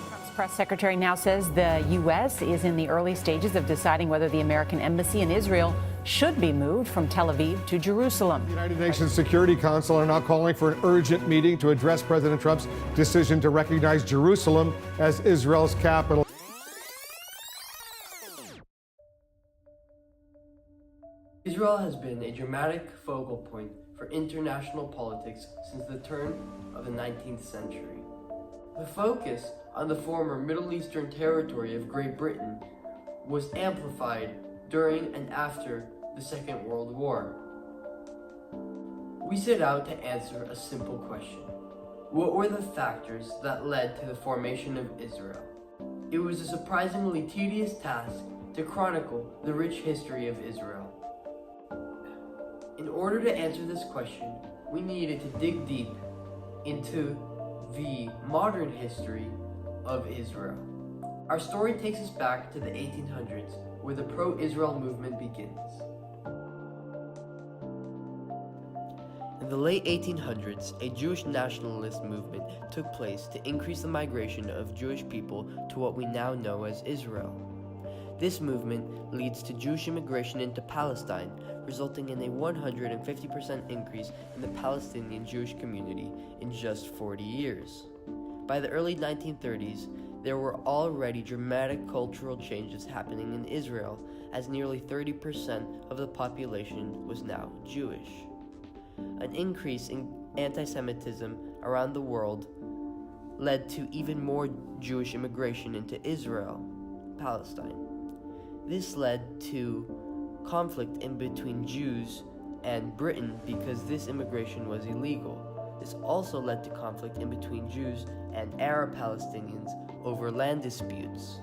Trump's press secretary now says the U.S. is in the early stages of deciding whether the American embassy in Israel should be moved from Tel Aviv to Jerusalem. The United Nations Security Council are now calling for an urgent meeting to address President Trump's decision to recognize Jerusalem as Israel's capital. Israel has been a dramatic focal point for international politics since the turn of the 19th century. The focus on the former Middle Eastern territory of Great Britain was amplified during and after the Second World War. We set out to answer a simple question. What were the factors that led to the formation of Israel? It was a surprisingly tedious task to chronicle the rich history of Israel. In order to answer this question, we needed to dig deep into the modern history of Israel. Our story takes us back to the 1800s, where the pro-Israel movement begins. In the late 1800s, a Jewish nationalist movement took place to increase the migration of Jewish people to what we now know as Israel. This movement leads to Jewish immigration into Palestine, resulting in a 150% increase in the Palestinian Jewish community in just 40 years. By the early 1930s, there were already dramatic cultural changes happening in Israel, as nearly 30% of the population was now Jewish. An increase in anti-Semitism around the world led to even more Jewish immigration into Israel, Palestine. This led to conflict in between Jews and Britain because this immigration was illegal. This also led to conflict in between Jews and Arab Palestinians over land disputes.